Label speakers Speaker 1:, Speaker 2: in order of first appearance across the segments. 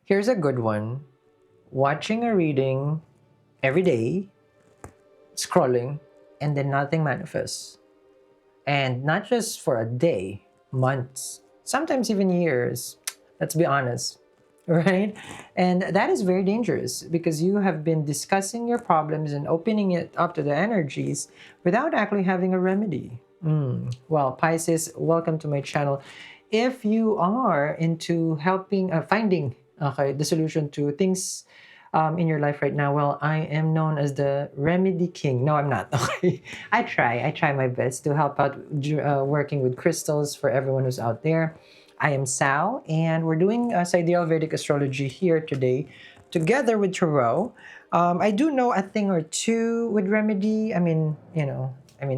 Speaker 1: Here's a good one. Watching a reading every day, scrolling, and then nothing manifests. And not just for a day, months, sometimes even years. Let's be honest, right? And that is very dangerous because you have been discussing your problems and opening it up to the energies without actually having a remedy. Well, Pisces, welcome to my channel. If you are into helping, finding the solution to things in your life right now, well, I am known as the remedy king. No, I'm not. Okay, I try my best to help out working with crystals for everyone who's out there. I am Sal, and we're doing Sidereal Vedic astrology here today, together with Tarot. I do know a thing or two with remedy. I mean,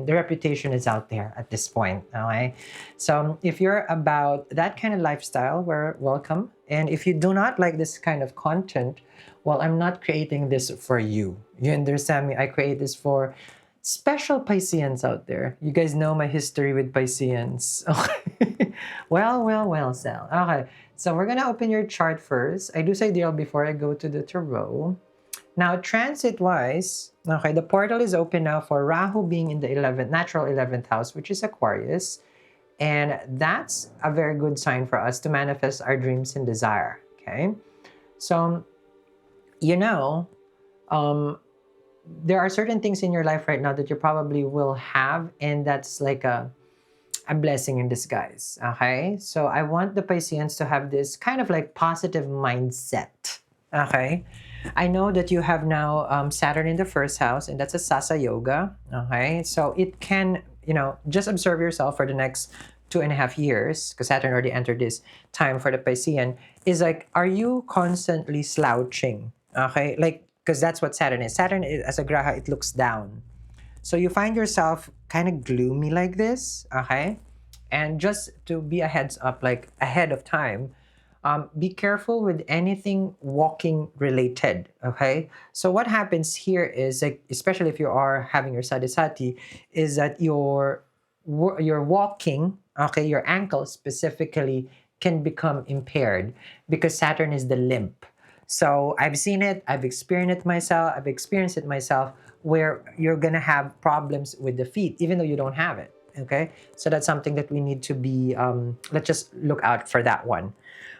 Speaker 1: the reputation is out there at this point. Okay, so if you're about that kind of lifestyle, we're welcome. And if you do not like this kind of content, well, I'm not creating this for you. You understand me? I create this for special Pisceans out there. You guys know my history with Pisceans. Okay. Well, Sal. Okay. So we're gonna open your chart first. I do say deal before I go to the tarot. Now, transit-wise, okay, the portal is open now for Rahu being in the 11th, natural 11th house, which is Aquarius. And that's a very good sign for us to manifest our dreams and desire. Okay. So you know, um, there are certain things in your life right now that you probably will have, and that's like a blessing in disguise. Okay, so I want the Pisceans to have this kind of like positive mindset. Okay, I know that you have now Saturn in the first house, and that's a Sasa Yoga. Okay, so it can, just observe yourself for the next 2.5 years, because Saturn already entered this time for the Piscean, is like, are you constantly slouching? Okay, like, because that's what Saturn is. Saturn is, as a graha, it looks down. So you find yourself kind of gloomy like this, okay? And just to be a heads up, like ahead of time, be careful with anything walking related, okay? So what happens here is, like, especially if you are having your sadisati, is that your walking, okay, your ankle specifically can become impaired because Saturn is the limp. So I've seen it, I've experienced it myself, where you're gonna have problems with the feet, even though you don't have it. Okay, so that's something that we need to be. Let's just look out for that one.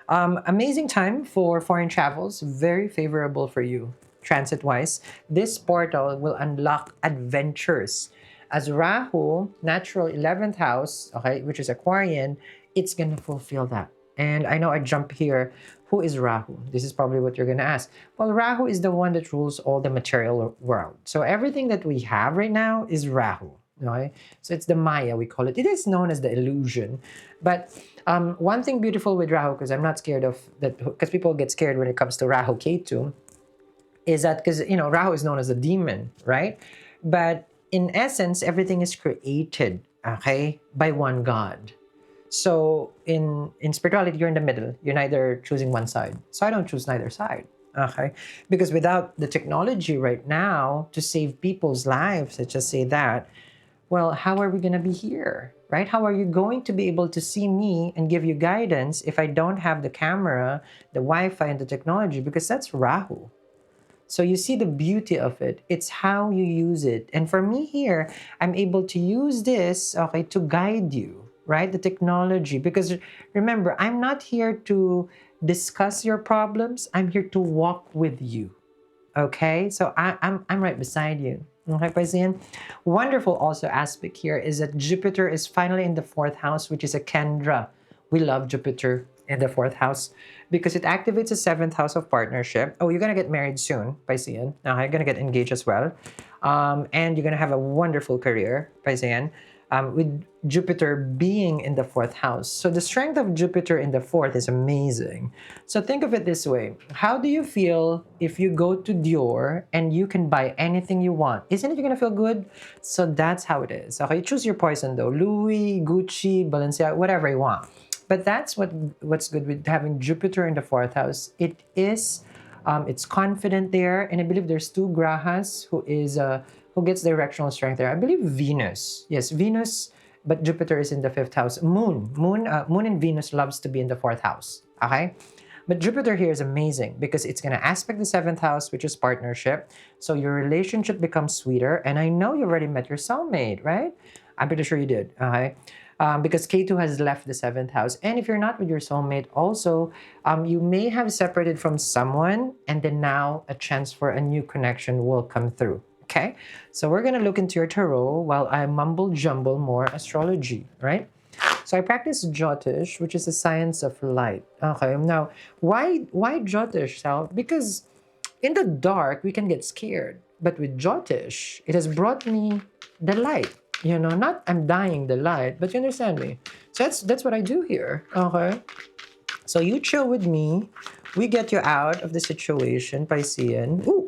Speaker 1: Amazing time for foreign travels, very favorable for you transit wise. This portal will unlock adventures. As Rahu, natural 11th house, okay, which is Aquarian, it's gonna fulfill that. And I know I jump here. Who is Rahu? This is probably what you're gonna ask. Well, Rahu is the one that rules all the material world. So everything that we have right now is Rahu. Okay? So it's the Maya, we call it. It is known as the illusion. But one thing beautiful with Rahu, because I'm not scared of that, because people get scared when it comes to Rahu Ketu, is that because Rahu is known as a demon, right? But in essence, everything is created, okay, by one God. So in spirituality, you're in the middle. You're neither choosing one side. So I don't choose neither side. Okay, because without the technology right now to save people's lives, let's just say that, well, how are we going to be here, right? How are you going to be able to see me and give you guidance if I don't have the camera, the Wi-Fi, and the technology? Because that's Rahu. So you see the beauty of it. It's how you use it. And for me here, I'm able to use this, okay, to guide you, right? The technology. Because remember, I'm not here to discuss your problems. I'm here to walk with you. Okay? So I'm right beside you. Okay, Piscean? Wonderful also aspect here is that Jupiter is finally in the fourth house, which is a Kendra. We love Jupiter in the fourth house because it activates the seventh house of partnership. Oh, you're gonna get married soon, Piscean. Now you're gonna get engaged as well, and you're gonna have a wonderful career, Piscean. With Jupiter being in the fourth house. So the strength of Jupiter in the fourth is amazing. So think of it this way. How do you feel if you go to Dior and you can buy anything you want? Isn't it you're gonna feel good? So that's how it is. Okay, choose your poison though. Louis, Gucci, Balenciaga, whatever you want. But that's what's good with having Jupiter in the fourth house. It's confident there, and I believe there's two grahas who gets directional strength there. I believe Venus. Yes, Venus, but Jupiter is in the fifth house. Moon and Venus loves to be in the fourth house. Okay, But Jupiter here is amazing because it's going to aspect the seventh house, which is partnership. So your relationship becomes sweeter. And I know you already met your soulmate, right? I'm pretty sure you did. Okay. Because K2 has left the seventh house. And if you're not with your soulmate, also, you may have separated from someone, and then now a chance for a new connection will come through. Okay. So we're going to look into your tarot while I mumble jumble more astrology, right? So I practice Jyotish, which is the science of light. Okay, now why Jyotish, Sal? Because in the dark we can get scared, but with Jyotish, it has brought me the light. You know, not I'm dying the light, but you understand me. So that's what I do here. Okay, so you chill with me. We get you out of the situation, Piscean. Ooh,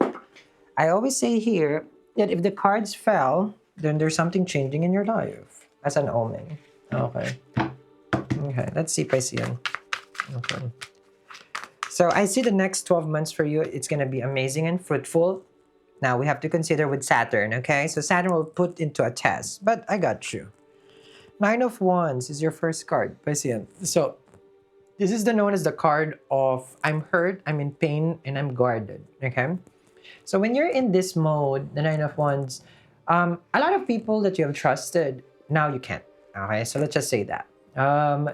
Speaker 1: I always say here that if the cards fell, then there's something changing in your life as an omen. Okay. Okay, let's see, Piscean. Okay. So I see the next 12 months for you. It's going to be amazing and fruitful. Now we have to consider with Saturn, okay? So Saturn will put into a test, but I got you. Nine of Wands is your first card, Piscean. So this is known as the card of I'm hurt, I'm in pain, and I'm guarded, okay? So when you're in this mode, the Nine of Wands, a lot of people that you have trusted, now you can't, okay? So let's just say that.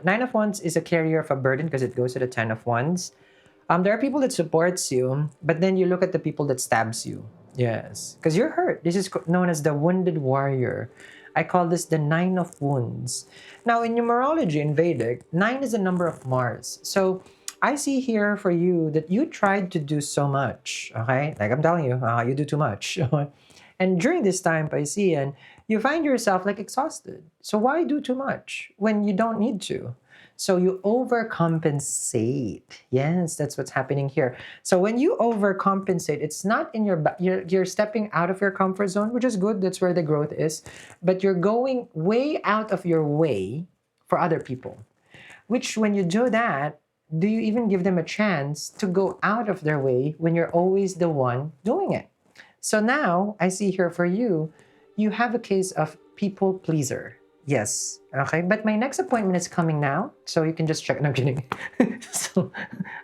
Speaker 1: Nine of Wands is a carrier of a burden because it goes to the Ten of Wands. There are people that supports you, but then you look at the people that stabs you. Yes, because you're hurt. This is known as the wounded warrior. I call this the Nine of Wounds. Now, in numerology in Vedic, 9 is the number of Mars. So I see here for you that you tried to do so much. Okay, like I'm telling you, you do too much. And during this time, Piscean, you find yourself like exhausted. So why do too much when you don't need to? So you overcompensate. Yes, that's what's happening here. So when you overcompensate, it's not in you're stepping out of your comfort zone, which is good. That's where the growth is. But you're going way out of your way for other people. Which when you do that, do you even give them a chance to go out of their way when you're always the one doing it? So now I see here for you, you have a case of people pleaser. Yes. Okay. But my next appointment is coming now. So you can just check. No, I'm kidding. So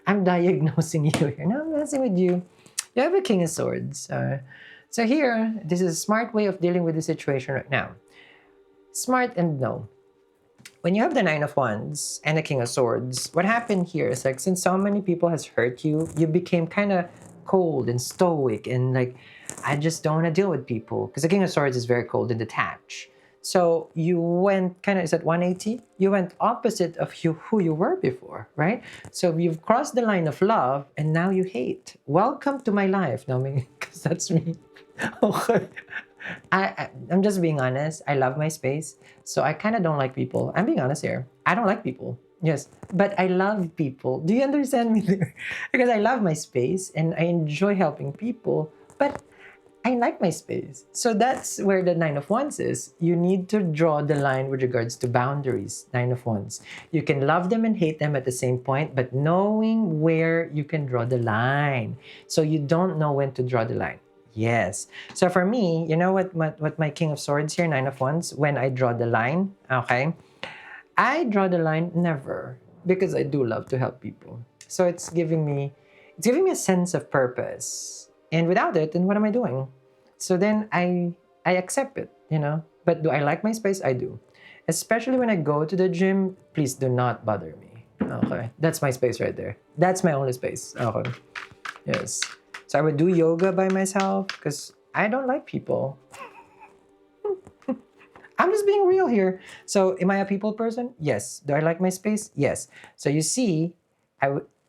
Speaker 1: I'm diagnosing you here. No, I'm messing with you. You have a King of Swords. So here, this is a smart way of dealing with the situation right now. Smart and no. When you have the Nine of Wands and the King of Swords, what happened here is like, since so many people has hurt you, you became kind of cold and stoic and like, I just don't want to deal with people. Because the King of Swords is very cold and detached. So you went kind of, is that 180? You went opposite of who you were before, right? So you've crossed the line of love and now you hate. Welcome to my life. No, because that's me. Okay. I'm just being honest. I love my space. So I kind of don't like people. I'm being honest here. I don't like people. Yes. But I love people. Do you understand me there? Because I love my space and I enjoy helping people. But I like my space. So that's where the Nine of Wands is. You need to draw the line with regards to boundaries, Nine of Wands. You can love them and hate them at the same point, but knowing where you can draw the line. So you don't know when to draw the line. Yes. So for me, you know what my King of Swords here, Nine of Wands, when I draw the line, okay, I draw the line never because I do love to help people. So it's giving me a sense of purpose. And without it, then what am I doing? So then I accept it, you know. But do I like my space? I do. Especially when I go to the gym, please do not bother me. Okay. That's my space right there. That's my only space. Okay. Yes. So I would do yoga by myself because I don't like people. I'm just being real here. So am I a people person? Yes. Do I like my space? Yes. So you see,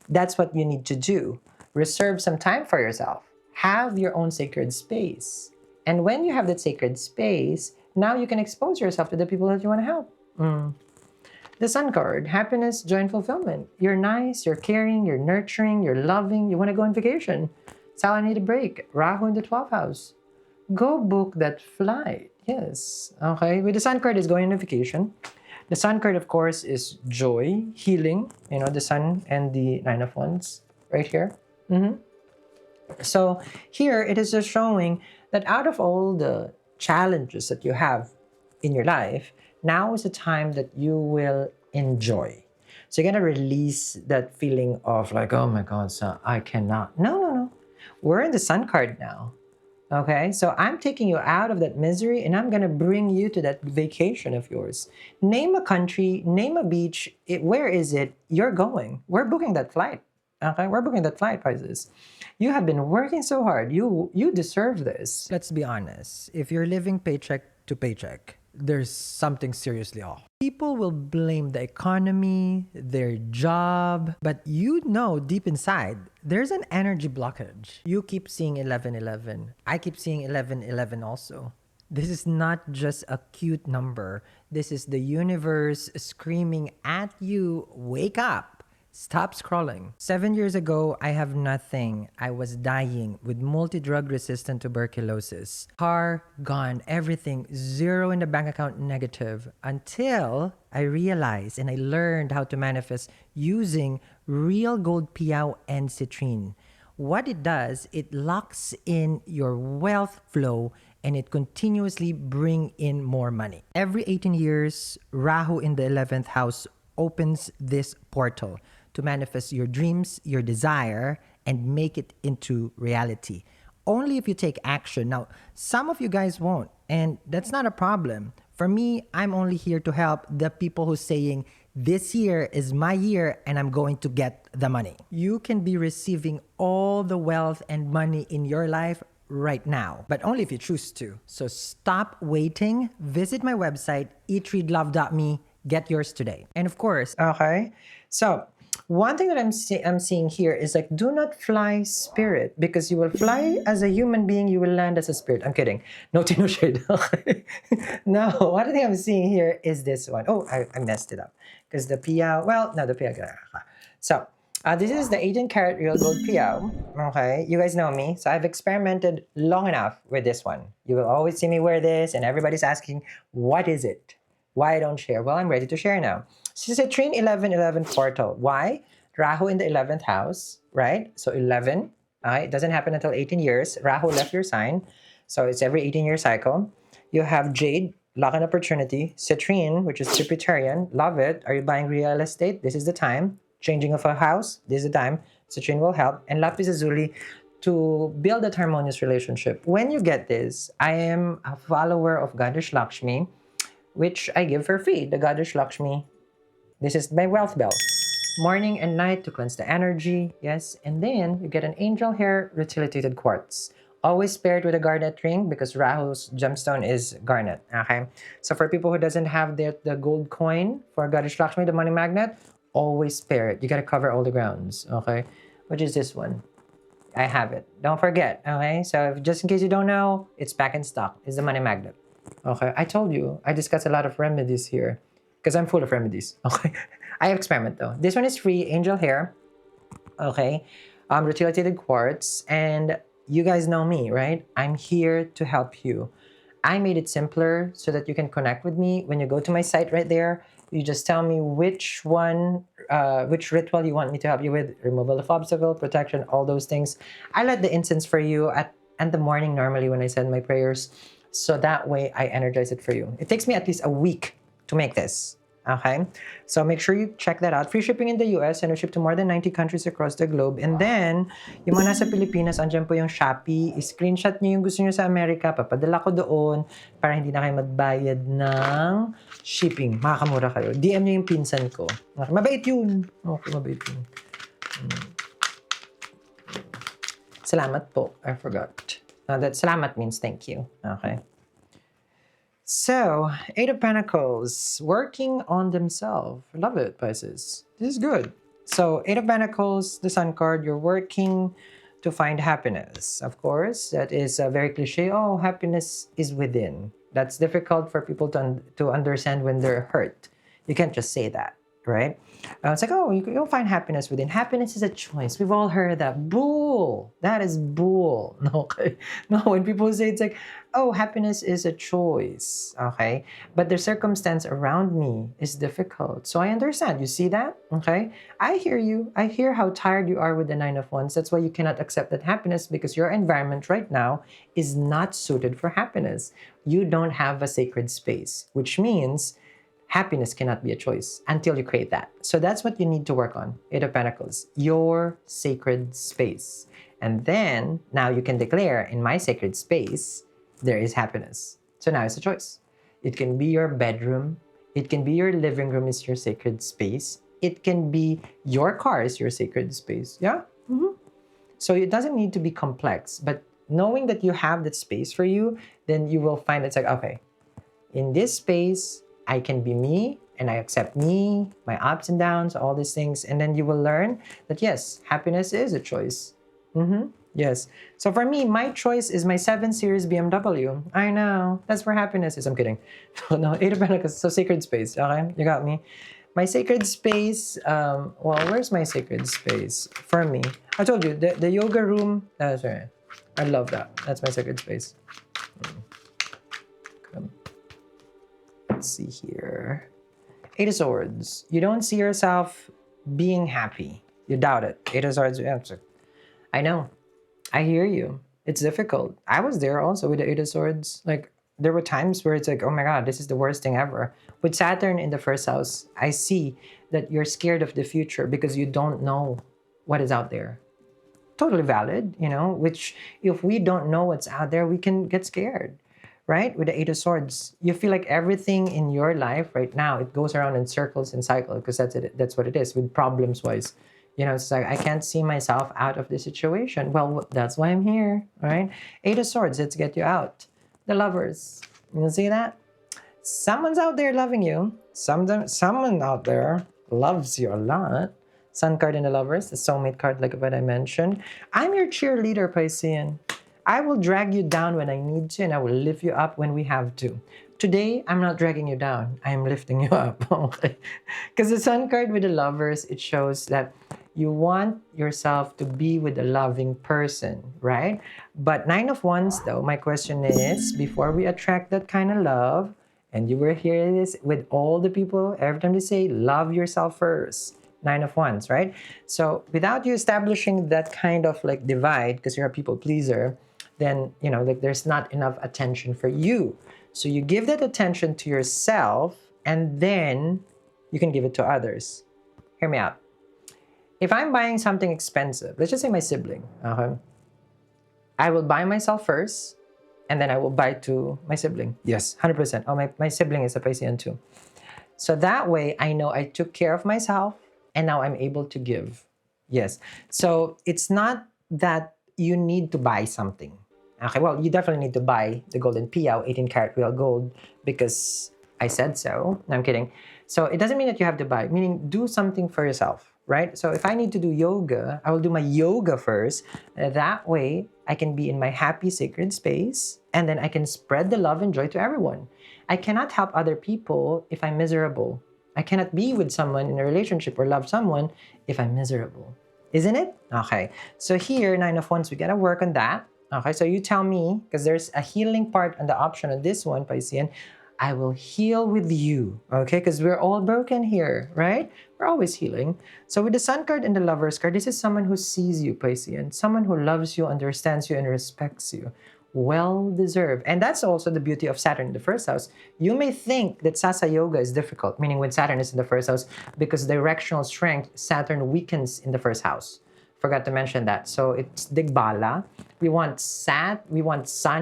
Speaker 1: that's what you need to do. Reserve some time for yourself. Have your own sacred space. And when you have that sacred space, now you can expose yourself to the people that you want to help. The Sun card, happiness, joy, and fulfillment. You're nice, you're caring, you're nurturing, you're loving, you want to go on vacation. Sal, I need a break. Rahu in the 12th house. Go book that flight. Yes. Okay. With the Sun card is going on vacation. The Sun card, of course, is joy, healing. You know, the Sun and the Nine of Wands right here. So here it is just showing that out of all the challenges that you have in your life, now is the time that you will enjoy. So you're gonna release that feeling of like, oh my God, so I cannot. No, no, no. We're in the sun card now. Okay, so I'm taking you out of that misery and I'm gonna bring you to that vacation of yours. Name a country, name a beach. Where is it? You're going. We're booking that flight. Okay, we're booking that flight, Pisces. You have been working so hard. You deserve this. Let's be honest. If you're living paycheck to paycheck, there's something seriously off. People will blame the economy, their job, but you know deep inside, there's an energy blockage. You keep seeing 1111. I keep seeing 1111 also. This is not just a cute number. This is the universe screaming at you, wake up. Stop scrolling. 7 years ago, I have nothing. I was dying with multi-drug resistant tuberculosis. Car, gone, everything, zero in the bank account, negative. Until I realized and I learned how to manifest using real gold piao and citrine. What it does, it locks in your wealth flow and it continuously bring in more money. Every 18 years, Rahu in the 11th house opens this portal to manifest your dreams, your desire, and make it into reality. Only if you take action. Now, some of you guys won't, and that's not a problem. For me, I'm only here to help the people who's saying, this year is my year and I'm going to get the money. You can be receiving all the wealth and money in your life right now, but only if you choose to. So stop waiting. Visit my website, eatreadlove.me. Get yours today. And of course, okay, so one thing that I'm seeing here is like, do not fly spirit, because you will fly as a human being, you will land as a spirit. I'm kidding. No tea, no shade. Okay. No, one thing I'm seeing here is this one. Oh, I messed it up. Because the piao, well, no, the piao. So, this is the 18 karat real gold piao. Okay, you guys know me. So I've experimented long enough with this one. You will always see me wear this and everybody's asking, what is it? Why I don't share? Well, I'm ready to share now. This is a Trin 1111 portal. Why? Rahu in the 11th house, right? So 11, it doesn't happen until 18 years. Rahu left your sign. So it's every 18-year cycle. You have Jade, luck and opportunity. Citrine, which is Jupiterian, love it. Are you buying real estate? This is the time. Changing of a house, this is the time. Citrine will help. And Lapis Lazuli, to build that harmonious relationship. When you get this, I am a follower of Goddess Lakshmi, which I give for free, the Goddess Lakshmi. This is my wealth bell. Morning and night to cleanse the energy, yes. And then you get an angel hair rutilated quartz. Always paired with a garnet ring because Rahu's gemstone is garnet, okay? So for people who doesn't have the gold coin for Goddess Lakshmi, the money magnet, always pair it. You gotta cover all the grounds, okay? Which is this one. I have it. Don't forget, okay? So just in case you don't know, it's back in stock. It's the money magnet. Okay, I told you, I discuss a lot of remedies here because I'm full of remedies. Okay, I have experiment though. This one is free, angel hair. Okay, rutilated quartz, and you guys know me, right? I'm here to help you. I made it simpler so that you can connect with me. When you go to my site right there, you just tell me which one, which ritual you want me to help you with. Removal of obstacle, protection, all those things. I light the incense for you at the morning normally when I send my prayers. So that way I energize it for you. It takes me at least a week to make this. Okay? So make sure you check that out. Free shipping in the US and we ship to more than 90 countries across the globe. And then, yung mga nasa Pilipinas, andyan po yung Shopee. I-screenshot nyo yung gusto nyo sa Amerika. Papadala ko doon para hindi na kayo magbayad ng shipping. Makakamura kayo. DM nyo yung pinsan ko. Okay, mabait yun. Okay, mabait yun. Salamat po. I forgot. That salamat means thank you. Okay. So, Eight of Pentacles, working on themselves. Love it, Pisces. This is good. So, Eight of Pentacles, the Sun card, you're working to find happiness. Of course, that is a very cliche. Oh, happiness is within. That's difficult for people to understand when they're hurt. You can't just say that, right? It's like, oh, you'll find happiness within. Happiness is a choice. We've all heard that. Bull. That is bull. No, okay. No, when people say it's like, oh, happiness is a choice. Okay. But the circumstance around me is difficult. So I understand. You see that? Okay. I hear you. I hear how tired you are with the Nine of Wands. That's why you cannot accept that happiness, because your environment right now is not suited for happiness. You don't have a sacred space, which means Happiness cannot be a choice until you create that. So that's what you need to work on. Eight of Pentacles, your sacred space. And then now you can declare, in my sacred space, there is happiness. So now it's a choice. It can be your bedroom. It can be your living room is your sacred space. It can be your car is your sacred space. Yeah? So it doesn't need to be complex, but knowing that you have that space for you, then you will find it's like, okay, in this space, I can be me and I accept me, my ups and downs, all these things. And then you will learn that yes, happiness is a choice. Yes. So for me, my choice is my 7 Series BMW. I know. That's where happiness is. I'm kidding. No, 8 of Pentacles. So sacred space. Okay? You got me. My sacred space, well, where's my sacred space? For me, I told you, the yoga room, that's right. I love that. That's my sacred space. Let's see here. 8 of Swords. You don't see yourself being happy. You doubt it. 8 of Swords. I know. I hear you. It's difficult. I was there also with the 8 of Swords. Like, there were times where it's like, oh my God, this is the worst thing ever. With Saturn in the first house, I see that you're scared of the future because you don't know what is out there. Totally valid, you know, which if we don't know what's out there, we can get scared, right? With the 8 of Swords, you feel like everything in your life right now, it goes around in circles and cycles because that's it. That's what it is with problems wise. You know, it's like, I can't see myself out of the situation. Well, that's why I'm here, right? 8 of Swords, let's get you out. The Lovers, you see that? Someone's out there loving you. Someone out there loves you a lot. Sun card in the Lovers, the soulmate card, like what I mentioned. I'm your cheerleader, Piscean. I will drag you down when I need to, and I will lift you up when we have to. Today, I'm not dragging you down. I'm lifting you up, okay? Because the Sun card with the Lovers, it shows that you want yourself to be with a loving person, right? But 9 of Wands, though, my question is, before we attract that kind of love, and you will hear this with all the people, every time they say, love yourself first. 9 of Wands, right? So without you establishing that kind of like divide, because you're a people pleaser, then, you know, like there's not enough attention for you. So you give that attention to yourself, and then you can give it to others. Hear me out. If I'm buying something expensive, let's just say my sibling, okay? I will buy myself first, and then I will buy to my sibling. Yes, 100%. Oh, my sibling is a Piscean too. So that way, I know I took care of myself, and now I'm able to give. Yes. So it's not that you need to buy something. Okay, well, you definitely need to buy the golden piao, 18 karat real gold, because I said so. No, I'm kidding. So it doesn't mean that you have to buy, meaning do something for yourself, right? So if I need to do yoga, I will do my yoga first. That way, I can be in my happy sacred space, and then I can spread the love and joy to everyone. I cannot help other people if I'm miserable. I cannot be with someone in a relationship or love someone if I'm miserable. Isn't it? Okay. So here, 9 of Wands, we gotta work on that. Okay, so you tell me, because there's a healing part on the option of this one, Piscean. I will heal with you, okay? Because we're all broken here, right? We're always healing. So with the Sun card and the Lovers card, this is someone who sees you, Piscean. Someone who loves you, understands you, and respects you. Well-deserved. And that's also the beauty of Saturn in the first house. You may think that Sasa Yoga is difficult, meaning when Saturn is in the first house, because directional strength, Saturn weakens in the first house. Forgot to mention that. So it's Digbala. We want Sun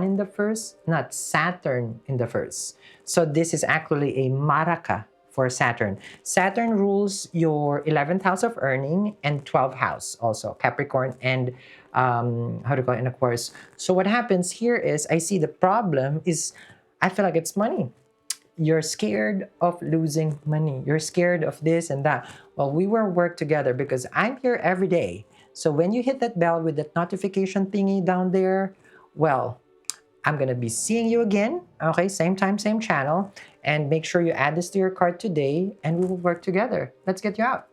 Speaker 1: in the first, not Saturn in the first. So this is actually a Maraka for Saturn. Saturn rules your 11th house of earning and 12th house also, Capricorn and how to call it, in Aquarius. So what happens here is, I see the problem is, I feel like it's money. You're scared of losing money. You're scared of this and that. Well, we will work together because I'm here every day. So when you hit that bell with that notification thingy down there, well, I'm going to be seeing you again. Okay, same time, same channel. And make sure you add this to your cart today and we will work together. Let's get you out.